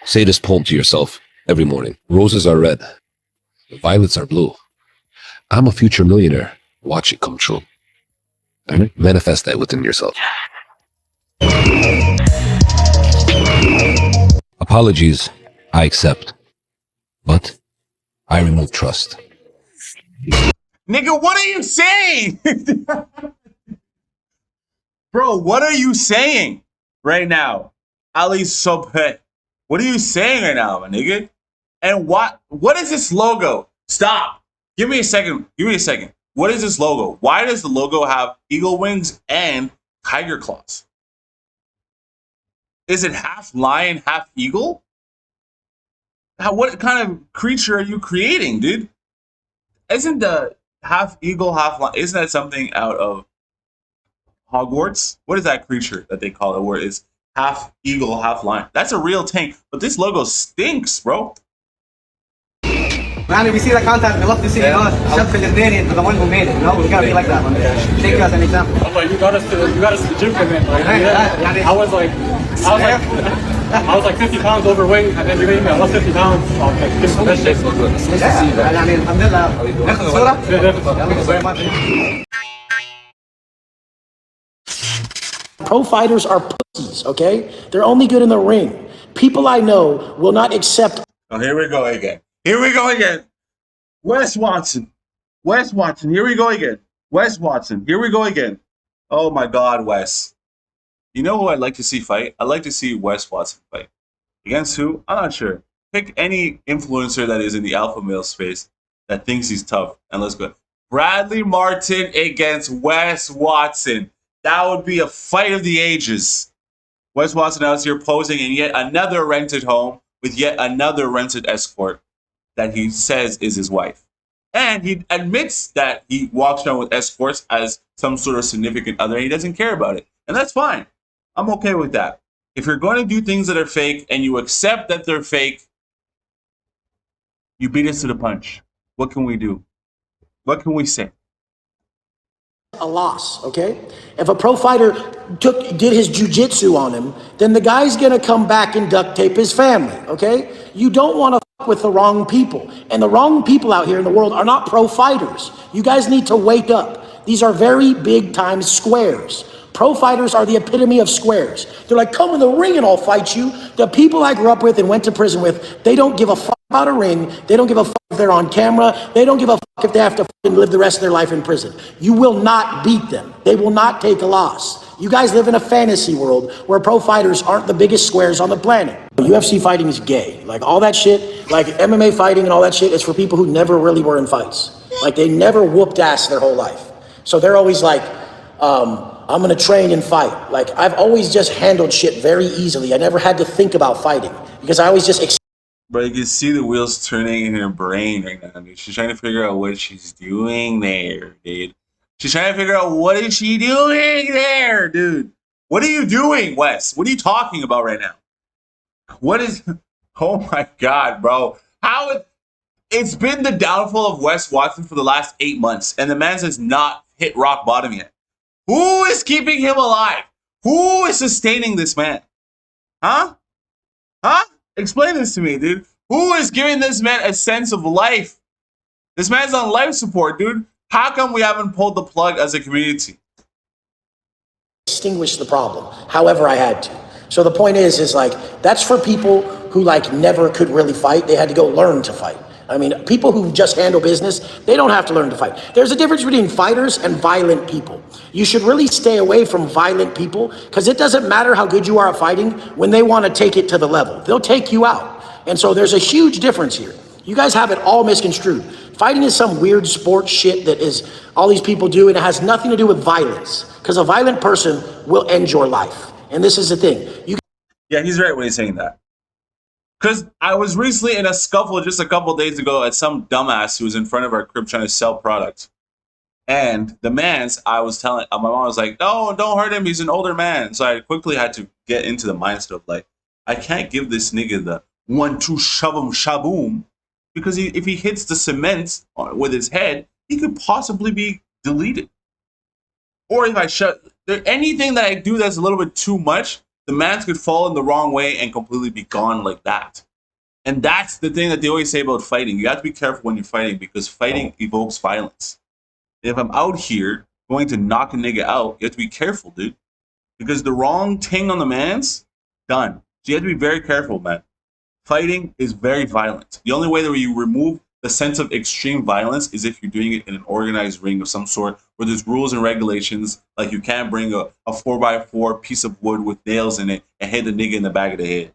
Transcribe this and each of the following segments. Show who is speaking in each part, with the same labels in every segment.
Speaker 1: Say this poem to yourself every morning. Roses are red. Violets are blue. I'm a future millionaire. Watch it come true. Manifest that within yourself. Apologies, I accept. But I remove trust.
Speaker 2: Nigga, what are you saying? Bro, what are you saying right now? Ali Sobhet. What are you saying right now, my nigga? And what is this logo? Stop. Give me a second. Give me a second. What is this logo? Why does the logo have eagle wings and tiger claws? Is it half lion, half eagle? What kind of creature are you creating, dude? Isn't the half eagle, half lion, isn't that something out of Hogwarts? What is that creature that they call it where it's half eagle, half lion? That's a real tank, but this logo stinks, bro.
Speaker 3: Man, we see the content, we love to see Chef Filipinian to the one who made it. You know, we gotta be like that. Take you as an example.
Speaker 4: I'm like, you got us to the gym commit. Like, I was like 50 pounds overweight, and then you made me. I lost 50 pounds. That shit.
Speaker 3: Yeah, I mean, alhamdulillah. Thank you very much.
Speaker 5: Pro fighters are pussies, okay? They're only good in the ring. People I know will not accept.
Speaker 2: Oh, here we go again. Here we go again. Wes Watson. Wes Watson. Here we go again. Wes Watson. Here we go again. Oh my God, Wes. You know who I'd like to see fight? I'd like to see Wes Watson fight. Against who? I'm not sure. Pick any influencer that is in the alpha male space that thinks he's tough, and let's go. Bradley Martin against Wes Watson. That would be a fight of the ages. Wes Watson out here posing in yet another rented home with yet another rented escort that he says is his wife. And he admits that he walks around with escorts as some sort of significant other and he doesn't care about it. And that's fine. I'm okay with that. If you're going to do things that are fake and you accept that they're fake, you beat us to the punch. What can we do? What can we say?
Speaker 5: A loss, okay? If a pro fighter did his jujitsu on him, then the guy's gonna come back and duct tape his family, okay? You don't want to fuck with the wrong people. And the wrong people out here in the world are not pro fighters. You guys need to wake up. These are very big time squares. Pro fighters are the epitome of squares. They're like, come in the ring and I'll fight you. The people I grew up with and went to prison with, they don't give a fuck about a ring. They don't give a fuck if they're on camera. They don't give a fuck if they have to live the rest of their life in prison. You will not beat them. They will not take a loss. You guys live in a fantasy world where pro fighters aren't the biggest squares on the planet. UFC fighting is gay. Like all that shit, like MMA fighting and all that shit is for people who never really were in fights. Like they never whooped ass their whole life. So they're always like, I'm gonna train and fight. Like I've always just handled shit very easily. I never had to think about fighting because I always just.
Speaker 2: But you can see the wheels turning in her brain right now, dude. She's trying to figure out what she's doing there, dude. She's trying to figure out what is she doing there, dude. What are you doing, Wes? What are you talking about right now? What is? Oh my God, bro! It's been the downfall of Wes Watson for the last 8 months, and the man has not hit rock bottom yet. Who is keeping him alive? Who is sustaining this man? Huh? Huh? Explain this to me, dude. Who is giving this man a sense of life? This man's on life support, dude. How come we haven't pulled the plug as a community?
Speaker 5: Extinguish the problem, however I had to. So the point is like, that's for people who like never could really fight. They had to go learn to fight. I mean, people who just handle business, they don't have to learn to fight. There's a difference between fighters and violent people. You should really stay away from violent people because it doesn't matter how good you are at fighting when they want to take it to the level. They'll take you out. And so there's a huge difference here. You guys have it all misconstrued. Fighting is some weird sport shit that is all these people do, and it has nothing to do with violence because a violent person will end your life. And this is the thing.
Speaker 2: Yeah, he's right when he's saying that. Because I was recently in a scuffle just a couple days ago at some dumbass who was in front of our crib trying to sell products. And the man's, I was telling, my mom was like, no, don't hurt him. He's an older man. So I quickly had to get into the mindset of like, I can't give this nigga the 1-2 shove him shaboom. Because if he hits the cement with his head, he could possibly be deleted. Or if I anything that I do that's a little bit too much, the man could fall in the wrong way and completely be gone like that. And that's the thing that they always say about fighting. You have to be careful when you're fighting because fighting evokes violence. If I'm out here going to knock a nigga out, you have to be careful, dude. Because the wrong thing on the man's done. So you have to be very careful, man. Fighting is very violent. The only way that you remove the sense of extreme violence is if you're doing it in an organized ring of some sort where there's rules and regulations, like you can't bring a 4x4 piece of wood with nails in it and hit the nigga in the back of the head.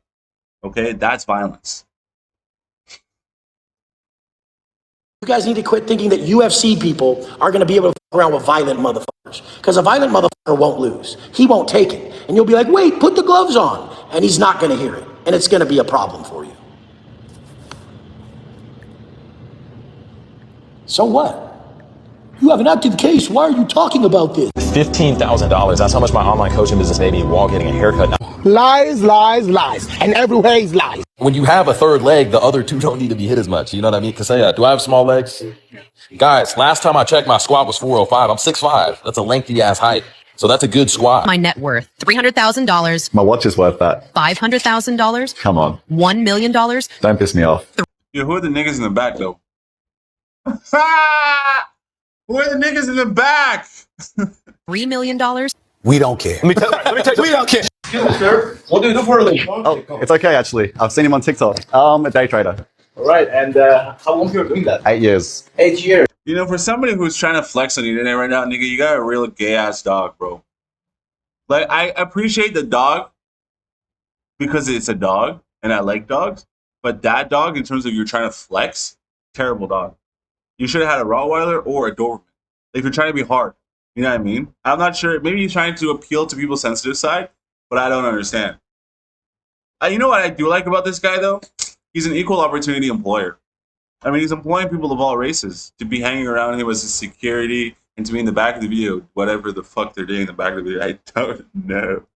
Speaker 2: Okay? That's violence.
Speaker 5: You guys need to quit thinking that UFC people are going to be able to fuck around with violent motherfuckers. Because a violent motherfucker won't lose. He won't take it. And you'll be like, wait, put the gloves on. And he's not going to hear it. And it's going to be a problem for you. So what? You have an active case. Why are you talking about this?
Speaker 6: $15,000. That's how much my online coaching business made me while getting a haircut.
Speaker 7: Lies, lies, lies. And everywhere is lies.
Speaker 6: When you have a third leg, the other two don't need to be hit as much. You know what I mean? Because do I have small legs? Guys, last time I checked, my squat was 405. I'm 6'5". That's a lengthy ass height. So that's a good squat.
Speaker 8: My net worth, $300,000.
Speaker 9: My watch is worth that.
Speaker 8: $500,000.
Speaker 9: Come on.
Speaker 8: $1 million.
Speaker 9: Don't piss me off.
Speaker 2: Yo, who are the niggas in the back, though? Who are the niggas in the back?
Speaker 8: $3 million.
Speaker 7: We don't care.
Speaker 6: Let me tell you. We don't care.
Speaker 4: Sir, what do you do for a living?
Speaker 9: Oh, it's okay, actually. I've seen him on TikTok. A day trader.
Speaker 4: All right, and how long you doing that?
Speaker 9: 8 years.
Speaker 4: 8 years.
Speaker 2: You know, for somebody who's trying to flex on the internet right now, nigga, you got a real gay-ass dog, bro. Like, I appreciate the dog because it's a dog, and I like dogs. But that dog, in terms of you're trying to flex, terrible dog. You should have had a Rottweiler or a Doberman. If you're trying to be hard. You know what I mean? I'm not sure. Maybe he's trying to appeal to people's sensitive side, but I don't understand. You know what I do like about this guy, though? He's an equal opportunity employer. I mean, he's employing people of all races to be hanging around him as his security and to be in the back of the video, whatever the fuck they're doing in the back of the video. I don't know.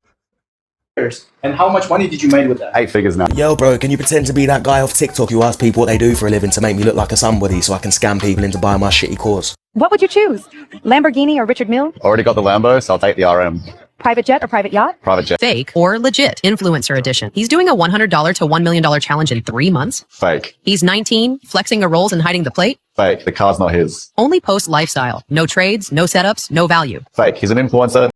Speaker 3: And how much money did you make with that?
Speaker 9: 8 figures now.
Speaker 7: Yo, bro, can you pretend to be that guy off TikTok who asks people what they do for a living to make me look like a somebody so I can scam people into buying my shitty course?
Speaker 10: What would you choose? Lamborghini or Richard Mille?
Speaker 9: Already got the Lambo, so I'll take the RM.
Speaker 10: Private jet or private yacht?
Speaker 9: Private jet.
Speaker 8: Fake or legit influencer edition. He's doing a $100 to $1 million challenge in 3 months.
Speaker 9: Fake.
Speaker 8: He's 19, flexing the rolls and hiding the plate.
Speaker 9: Fake. The car's not his.
Speaker 8: Only post lifestyle. No trades, no setups, no value.
Speaker 9: Fake. He's an influencer.